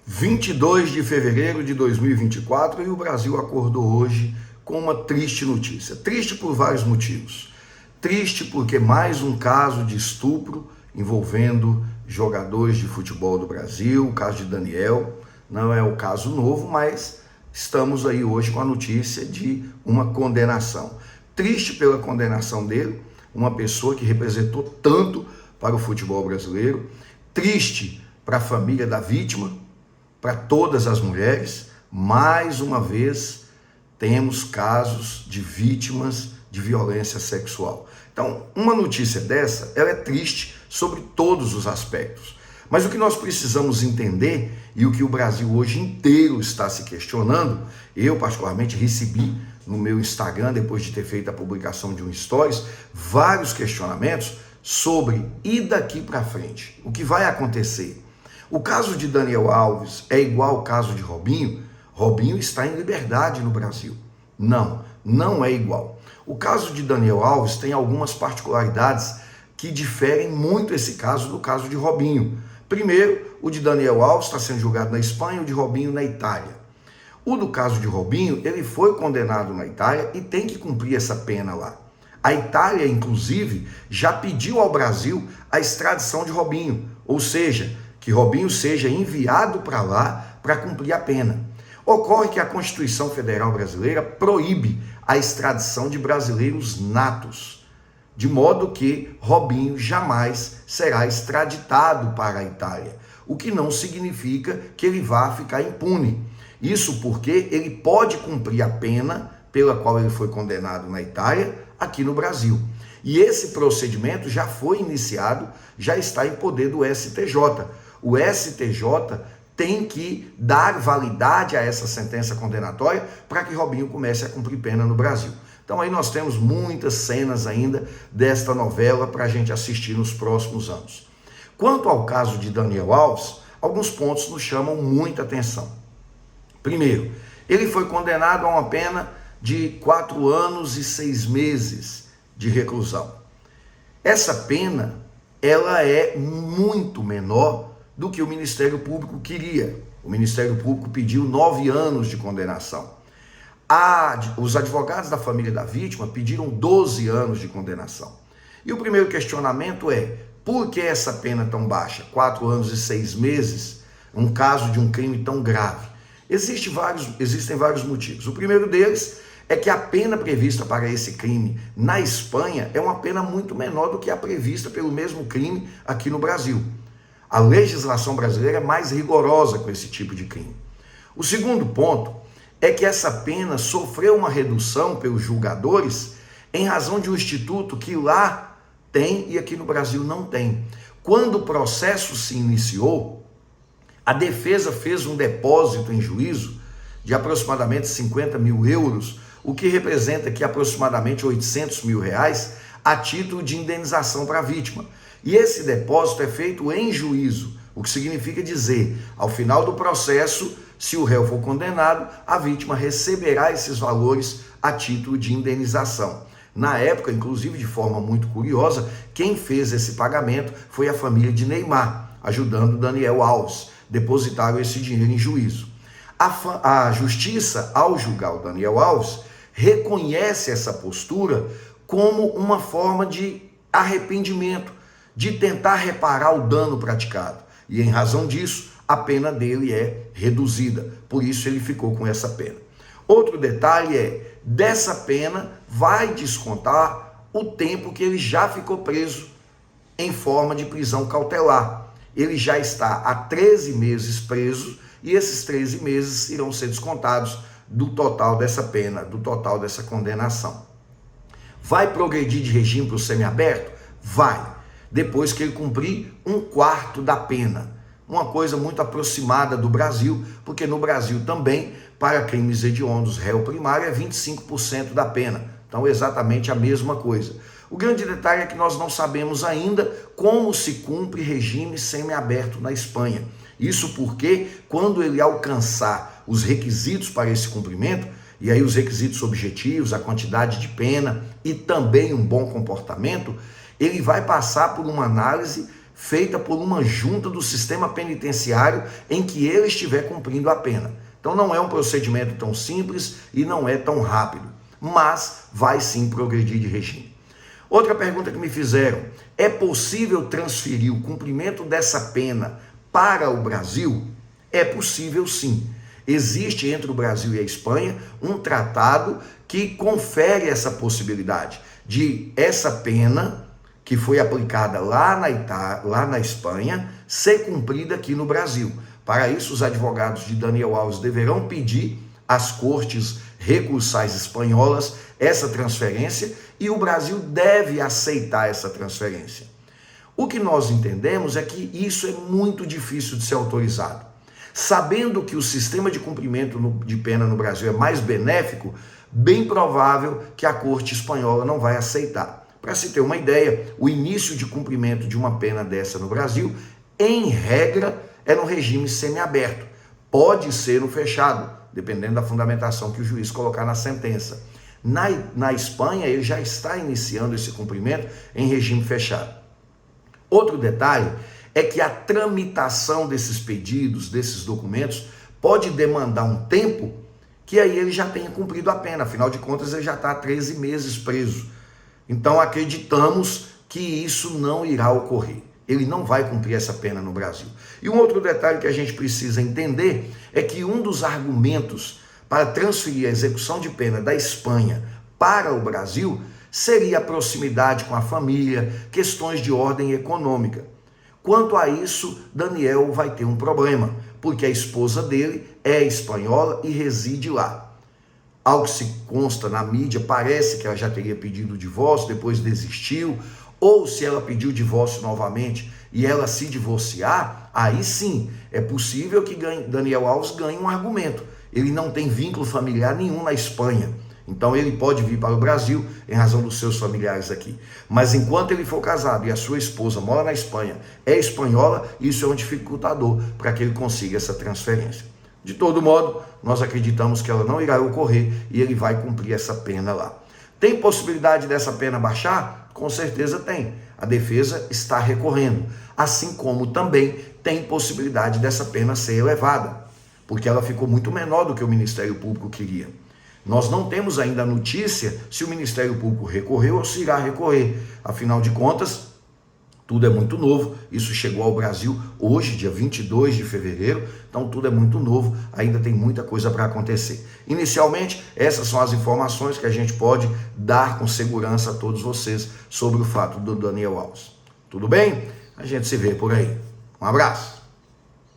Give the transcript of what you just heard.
22 de fevereiro de 2024 e o Brasil acordou hoje com uma triste notícia. Triste por vários motivos. Triste porque mais um caso de estupro envolvendo jogadores de futebol do Brasil, o caso de Daniel. Não é o caso novo, mas estamos aí hoje com a notícia de uma condenação. Triste pela condenação dele, uma pessoa que representou tanto para o futebol brasileiro. Triste para a família da vítima, para todas as mulheres. Mais uma vez temos casos de vítimas de violência sexual. Então, uma notícia dessa, ela é triste sobre todos os aspectos. Mas o que nós precisamos entender, e o que o Brasil hoje inteiro está se questionando, eu particularmente recebi no meu Instagram, depois de ter feito a publicação de um stories, vários questionamentos sobre e daqui para frente, o que vai acontecer. O caso de Daniel Alves é igual ao caso de Robinho? Robinho está em liberdade no Brasil. Não, não é igual. O caso de Daniel Alves tem algumas particularidades que diferem muito esse caso do caso de Robinho. Primeiro, o de Daniel Alves está sendo julgado na Espanha, o de Robinho na Itália. O do caso de Robinho, ele foi condenado na Itália e tem que cumprir essa pena lá. A Itália, inclusive, já pediu ao Brasil a extradição de Robinho, ou seja, que Robinho seja enviado para lá para cumprir a pena. Ocorre que a Constituição Federal Brasileira proíbe a extradição de brasileiros natos, de modo que Robinho jamais será extraditado para a Itália, o que não significa que ele vá ficar impune. Isso porque ele pode cumprir a pena pela qual ele foi condenado na Itália aqui no Brasil. E esse procedimento já foi iniciado, já está em poder do STJ. O STJ tem que dar validade a essa sentença condenatória para que Robinho comece a cumprir pena no Brasil. Então aí nós temos muitas cenas ainda desta novela para a gente assistir nos próximos anos. Quanto ao caso de Daniel Alves, alguns pontos nos chamam muita atenção. Primeiro, ele foi condenado a uma pena de 4 anos e 6 meses de reclusão. Essa pena, ela é muito menor do que o Ministério Público queria. O Ministério Público pediu 9 anos de condenação. Os advogados da família da vítima pediram 12 anos de condenação. E o primeiro questionamento é, por que essa pena tão baixa? 4 anos e 6 meses, um caso de um crime tão grave? Existem vários motivos. O primeiro deles é que a pena prevista para esse crime na Espanha é uma pena muito menor do que a prevista pelo mesmo crime aqui no Brasil. A legislação brasileira é mais rigorosa com esse tipo de crime. O segundo ponto é que essa pena sofreu uma redução pelos julgadores em razão de um instituto que lá tem e aqui no Brasil não tem. Quando o processo se iniciou, a defesa fez um depósito em juízo de aproximadamente 50 mil euros, o que representa aqui aproximadamente 800 mil reais a título de indenização para a vítima. E esse depósito é feito em juízo, o que significa dizer, ao final do processo, se o réu for condenado, a vítima receberá esses valores a título de indenização. Na época, inclusive de forma muito curiosa, quem fez esse pagamento foi a família de Neymar, ajudando Daniel Alves. Depositaram esse dinheiro em juízo. A justiça, ao julgar o Daniel Alves, reconhece essa postura como uma forma de arrependimento, de tentar reparar o dano praticado. E em razão disso, a pena dele é reduzida. Por isso ele ficou com essa pena. Outro detalhe é, dessa pena vai descontar o tempo que ele já ficou preso em forma de prisão cautelar. Ele já está há 13 meses preso e esses 13 meses irão ser descontados do total dessa pena, do total dessa condenação. Vai progredir de regime para o semiaberto? Vai. Depois que ele cumprir 1/4 da pena. Uma coisa muito aproximada do Brasil, porque no Brasil também, para crimes hediondos, réu primário é 25% da pena. Então, exatamente a mesma coisa. O grande detalhe é que nós não sabemos ainda como se cumpre regime semiaberto na Espanha. Isso porque, quando ele alcançar os requisitos para esse cumprimento, e aí os requisitos objetivos, a quantidade de pena e também um bom comportamento, ele vai passar por uma análise feita por uma junta do sistema penitenciário em que ele estiver cumprindo a pena. Então não é um procedimento tão simples e não é tão rápido, mas vai sim progredir de regime. Outra pergunta que me fizeram: é possível transferir o cumprimento dessa pena para o Brasil? É possível sim. Existe entre o Brasil e a Espanha um tratado que confere essa possibilidade de essa pena que foi aplicada lá na Espanha ser cumprida aqui no Brasil. Para isso, os advogados de Daniel Alves deverão pedir às cortes recursais espanholas essa transferência e o Brasil deve aceitar essa transferência. O que nós entendemos é que isso é muito difícil de ser autorizado. Sabendo que o sistema de cumprimento de pena no Brasil é mais benéfico, bem provável que a corte espanhola não vai aceitar. Para se ter uma ideia, o início de cumprimento de uma pena dessa no Brasil, em regra, é no regime semiaberto. Pode ser no fechado, dependendo da fundamentação que o juiz colocar na sentença. Na Espanha, ele já está iniciando esse cumprimento em regime fechado. Outro detalhe é que a tramitação desses pedidos, desses documentos, pode demandar um tempo que aí ele já tenha cumprido a pena. Afinal de contas, ele já está há 13 meses preso. Então, acreditamos que isso não irá ocorrer. Ele não vai cumprir essa pena no Brasil. E um outro detalhe que a gente precisa entender é que um dos argumentos para transferir a execução de pena da Espanha para o Brasil seria a proximidade com a família, questões de ordem econômica. Quanto a isso, Daniel vai ter um problema, porque a esposa dele é espanhola e reside lá. Ao que se consta na mídia, parece que ela já teria pedido o divórcio, depois desistiu, ou se ela pediu o divórcio novamente e ela se divorciar, aí sim, é possível que Daniel Alves ganhe um argumento. Ele não tem vínculo familiar nenhum na Espanha, então ele pode vir para o Brasil em razão dos seus familiares aqui. Mas enquanto ele for casado e a sua esposa mora na Espanha, é espanhola, isso é um dificultador para que ele consiga essa transferência. De todo modo, nós acreditamos que ela não irá ocorrer e ele vai cumprir essa pena lá. Tem possibilidade dessa pena baixar? Com certeza tem. A defesa está recorrendo, assim como também tem possibilidade dessa pena ser elevada, porque ela ficou muito menor do que o Ministério Público queria. Nós não temos ainda a notícia se o Ministério Público recorreu ou se irá recorrer. Afinal de contas, tudo é muito novo. Isso chegou ao Brasil hoje, dia 22 de fevereiro. Então, tudo é muito novo. Ainda tem muita coisa para acontecer. Inicialmente, essas são as informações que a gente pode dar com segurança a todos vocês sobre o fato do Daniel Alves. Tudo bem? A gente se vê por aí. Um abraço.